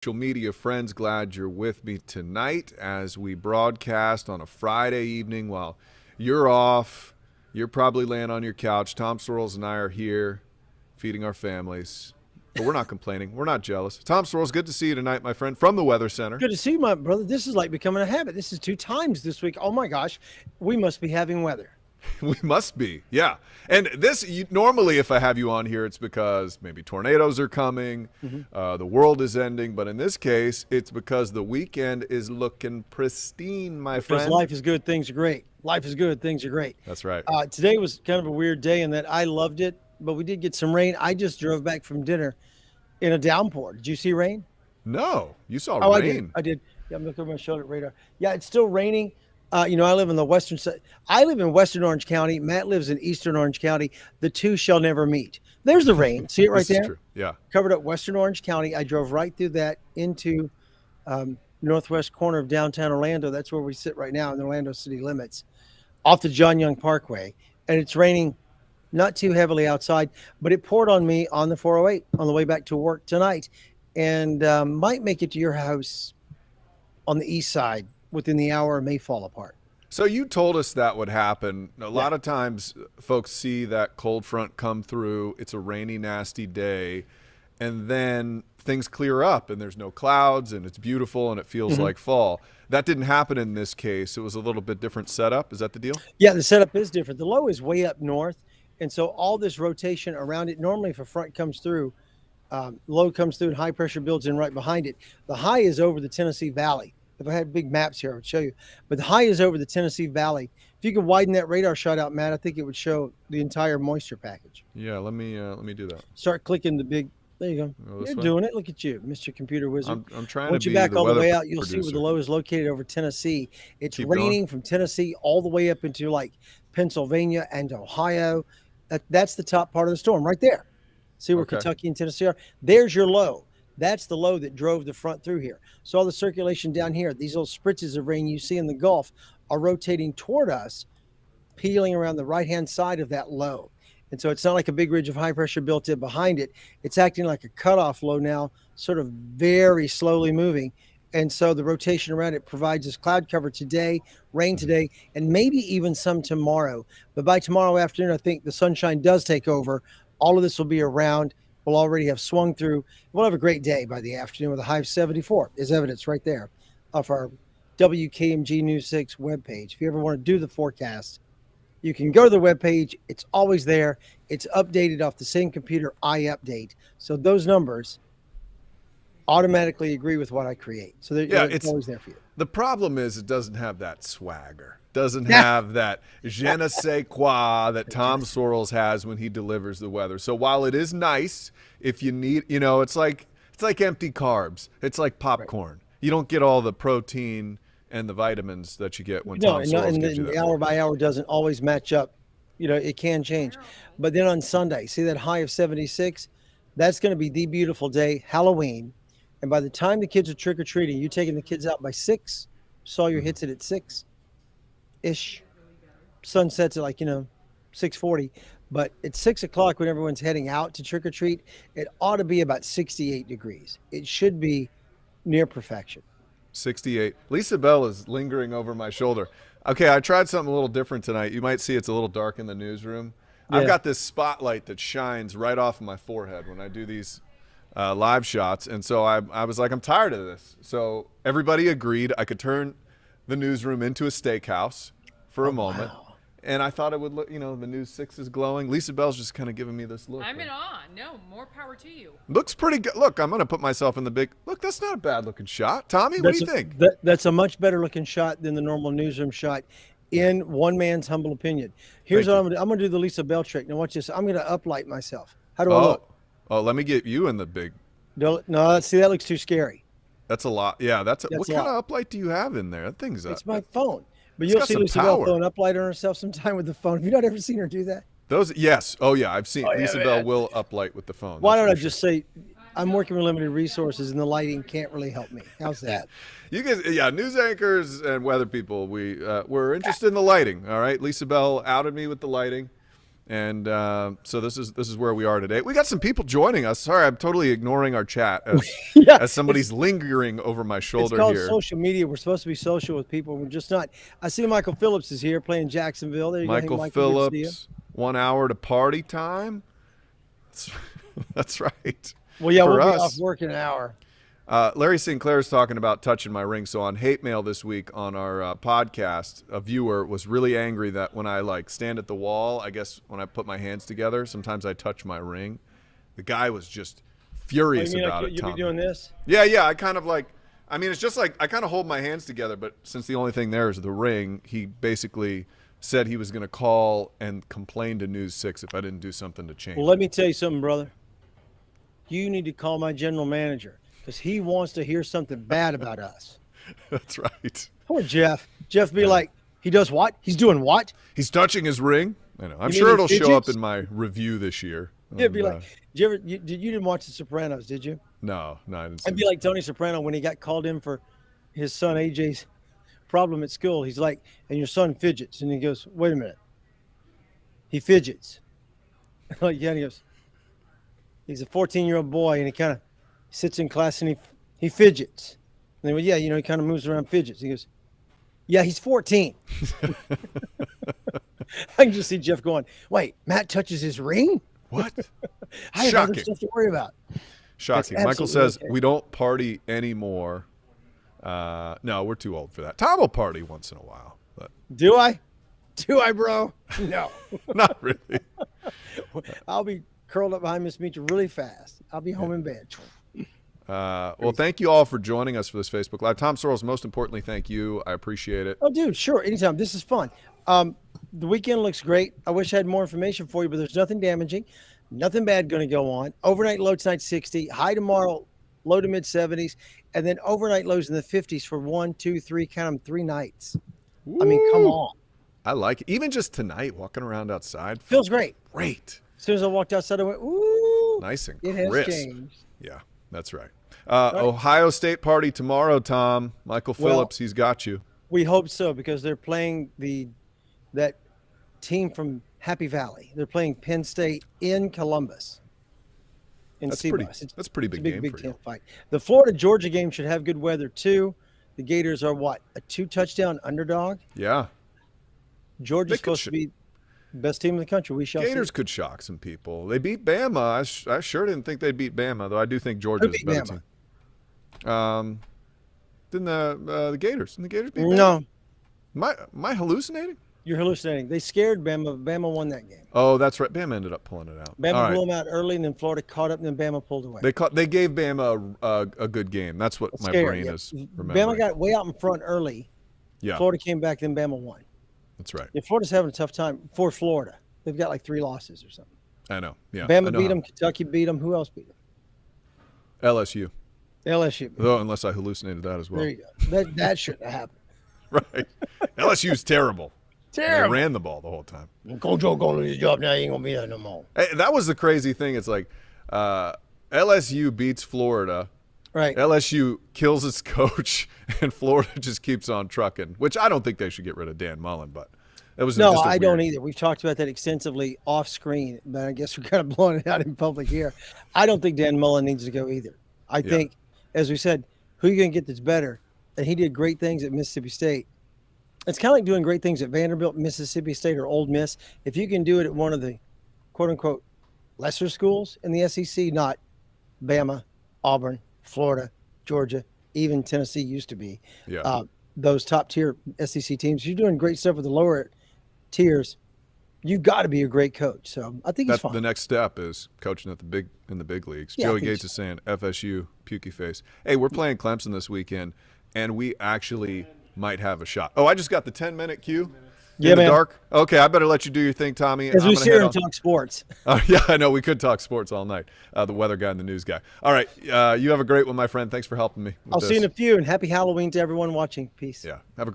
Social media friends, glad you're with me tonight as we broadcast on a Friday evening while you're off. You're probably laying on your couch. Tom Sorrells and I are here feeding our families, but we're not complaining. We're not jealous. Tom Sorrells, good to see you tonight, my friend, from the Weather Center. Good to see you, my brother. This is like becoming a habit. This is 2 times this week. Oh my gosh, we must be having weather. We must be, yeah. And normally, if I have you on here, it's because maybe tornadoes are coming, the world is ending. But in this case, it's because the weekend is looking pristine, my Because friend. life is good, things are great. Life is good, things are great. That's right. Today was kind of a weird day in that I loved it, but we did get some rain. I just drove back from dinner in a downpour. Did you see rain? No, you saw Oh, I did. rain. I did. Yeah, I'm looking over my shoulder radar. Yeah, it's still raining. I live in the western side. I live in Western Orange County. Matt lives in Eastern Orange County. The two shall never meet. There's the rain. See it right This is there? true. Yeah. Covered up Western Orange County. I drove right through that into northwest corner of downtown Orlando. That's where we sit right now in the Orlando city limits, off the John Young Parkway. And it's raining not too heavily outside, but it poured on me on the 408 on the way back to work tonight, and might make it to your house on the east side within the hour. It may fall apart. So you told us that would happen. A Yeah. lot of times folks see that cold front come through. It's a rainy, nasty day. And then things clear up and there's no clouds and it's beautiful and it feels like fall. That didn't happen in this case. It was a little bit different setup. Is that the deal? Yeah, the setup is different. The low is way up north, and so all this rotation around it. Normally, if a front comes through, low comes through, and high pressure builds in right behind it. The high is over the Tennessee Valley. If I had big maps here, I would show you. But the high is over the Tennessee Valley. If you could widen that radar shot out, Matt, I think it would show the entire moisture package. Yeah, let me do that. Start clicking the big. There you go. Go this You're way? doing it. Look at you, Mr. Computer Wizard. I'm trying Once to you be back the all the weather way out, you'll see where producer. the low is located over Tennessee. It's Keep raining going. from Tennessee all the way up into like Pennsylvania and Ohio. That's the top part of the storm right there. See where Okay. Kentucky and Tennessee are? There's your low. That's the low that drove the front through here. So all the circulation down here, these little spritzes of rain you see in the Gulf are rotating toward us, peeling around the right-hand side of that low. And so it's not like a big ridge of high pressure built in behind it. It's acting like a cutoff low now, sort of very slowly moving. And so the rotation around it provides us cloud cover today, rain today, and maybe even some tomorrow. But by tomorrow afternoon, I think the sunshine does take over. All of this will be around. We'll already have swung through. We'll have a great day by the afternoon with a high of 74 is evidence right there of our WKMG News 6 webpage. If you ever want to do the forecast, you can go to the webpage. It's always there. It's updated off the same computer I update. So those numbers automatically agree with what I create. So Yeah, it's always there for you. The problem is it doesn't have that swagger. Doesn't have that je ne sais quoi that Tom Sorrells has when he delivers the weather. So while it is nice, if you need, it's like empty carbs. It's like popcorn. You don't get all the protein and the vitamins that you get when No, Tom Sorrells gives you the that. hour by hour doesn't always match up. It can change. But then on Sunday, see that high of 76? That's going to be the beautiful day, Halloween. And by the time the kids are trick or treating, you taking the kids out by 6, Sawyer hits it at 6 ish. Sun sets at 6:40. But at 6 o'clock when everyone's heading out to trick or treat, it ought to be about 68 degrees. It should be near perfection. 68. Lisa Bell is lingering over my shoulder. Okay, I tried something a little different tonight. You might see it's a little dark in the newsroom. I've Yeah. got this spotlight that shines right off of my forehead when I do these live shots. And so I was like, I'm tired of this. So everybody agreed I could turn the newsroom into a steakhouse for a moment. Wow. And I thought it would look, the News 6 is glowing. Lisa Bell's just kind of giving me this look. I'm in awe. No, more power to you. Looks pretty good. Look, I'm going to put myself in the big. Look, that's not a bad looking shot. Tommy, what do you think? That's a much better looking shot than the normal newsroom shot, in one man's humble opinion. Here's Thank what you. I'm going to do. I'm going to do the Lisa Bell trick. Now watch this. I'm going to uplight myself. How do I look? Let me get you in the big. No, see, that looks too scary. That's a lot. Yeah, That's what a kind lot. of uplight do you have in there? That thing's It's my phone. But It's you'll got see some Lisa Bell power. throw an uplight on herself sometime with the phone. Have you not ever seen her do that? Those. Yes. Oh yeah, I've seen Oh, yeah, Lisa man. Bell will uplight with the phone. Why that's don't I for just say, I'm working with limited resources and the lighting can't really help me. How's that? sure. You guys? Yeah, news anchors and weather people. We're interested in the lighting. All right, Lisa Bell outed me with the lighting, And so this is where we are today. We got some people joining us. Sorry, I'm totally ignoring our chat as somebody's lingering over my shoulder it's called here. social media. We're supposed to be social with people. We're just not. I see Michael Phillips is here playing Jacksonville. There you go. Hey, Michael good to see you. Phillips, 1 hour to party time. That's right. Well, yeah, For we'll us. be off work in an hour. Larry Sinclair is talking about touching my ring. So on hate mail this week on our podcast, a viewer was really angry that when I stand at the wall, I guess when I put my hands together, sometimes I touch my ring. The guy was just furious about it. You'll be doing this? Yeah. I kind of it's just like I kind of hold my hands together, but since the only thing there is the ring, he basically said he was going to call and complain to News 6 if I didn't do something to change. Well, let me tell you something, brother. You need to call my general manager because he wants to hear something bad about us. That's right. Poor Jeff. Jeff be like, he does what? He's doing what? He's touching his ring. I know. I'm You sure mean it'll he show up fidgets? in my review this year. He'd be like, you didn't watch The Sopranos, did you? No, I didn't see It'd be like Tony Soprano when he got called in for his son AJ's problem at school. He's like, and your son fidgets. And he goes, wait a minute. He fidgets. Like, yeah, and he goes, he's a 14-year-old boy, and he kind of sits in class and he fidgets. And they go, yeah, he kind of moves around, fidgets. He goes, yeah, he's 14. I can just see Jeff going, wait, Matt touches his ring? What? I have other Shocking. stuff to worry about. Shocking. That's Michael absolutely says okay. we don't party anymore. No, we're too old for that. Tom will party once in a while, but Do I? Do I, bro? No. not really. I'll be curled up behind Miss Meacher really fast. I'll be home in bed. Well, thank you all for joining us for this Facebook Live. Tom Sorrells, most importantly, thank you. I appreciate it. Oh, dude, sure. Anytime. This is fun. The weekend looks great. I wish I had more information for you, but there's nothing damaging. Nothing bad going to go on. Overnight low tonight 60. High tomorrow, low to mid 70s. And then overnight lows in the 50s for 1, 2, 3, count them 3 nights. I mean, come Woo! on. I like it. Even just tonight, walking around outside. Feels great. Great. As soon as I walked outside, I went, ooh. Nice and It has crisp. changed. Yeah, that's right. Ohio State party tomorrow, Tom. Michael Well- Phillips, he's got you. We hope so because they're playing that team from Happy Valley. They're playing Penn State in Columbus. In That's C-Bus. that's a pretty It's a big big game Big for Ten you. fight. The Florida-Georgia game should have good weather too. The Gators are what? A 2-touchdown underdog? Yeah. Georgia's They could supposed to be the best team in the country. We shall Gators see. could shock some people. They beat Bama. I sure didn't think they'd beat Bama, though I do think Georgia's a beat better Bama? team. Didn't the Gators? Didn't the Gators beat Bama? No, Am I hallucinating? you're hallucinating. They scared Bama. Bama won that game. Oh, that's right. Bama ended up pulling it out. Bama All right. blew them out early, and then Florida caught up, and then Bama pulled away. They gave Bama a good game. That's what my Scared, brain yeah. is remembering. Bama got way out in front early. Yeah, Florida came back, then Bama won. that's right. Yeah, Florida's having a tough time for Florida. They've got like 3 losses or something. I know. Yeah, I Bama know beat how. them. Kentucky beat them. Who else beat them? LSU. LSU. Though, unless I hallucinated that as well. There you go. That shouldn't have happened. Right. LSU's terrible. Terrible. They ran the ball the whole time. Coach O going to his job now. He ain't gonna be there no more. Hey, that was the crazy thing. It's like LSU beats Florida. Right. LSU kills its coach, and Florida just keeps on trucking. Which I don't think they should get rid of Dan Mullen, but it was No, just a I don't weird- either. We've talked about that extensively off screen, but I guess we're kind of blowing it out in public here. I don't think Dan Mullen needs to go either. I think, as we said, who are you going to get that's better? And he did great things at Mississippi State. It's kind of like doing great things at Vanderbilt, Mississippi State, or Ole Miss. If you can do it at one of the quote-unquote lesser schools in the SEC, not Bama, Auburn, Florida, Georgia, even Tennessee used to be. Yeah. Those top-tier SEC teams, you're doing great stuff with the lower tiers. You've got to be a great coach. So I think he's That's fine. the next step is coaching in the big leagues. Yeah, I Joey think Gates is saying FSU, pukey face. Hey, we're playing Clemson this weekend, and we actually might have a shot. Oh, I just got the 10-minute cue. Yeah, in the man. dark. Okay, I better let you do your thing, Tommy. As I'm we gonna sit head here off. and talk sports. Yeah, I know. We could talk sports all night. The weather guy and the news guy. All right. You have a great one, my friend. Thanks for helping me with I'll see you in this. a few, and happy Halloween to everyone watching. Peace. Yeah. Have a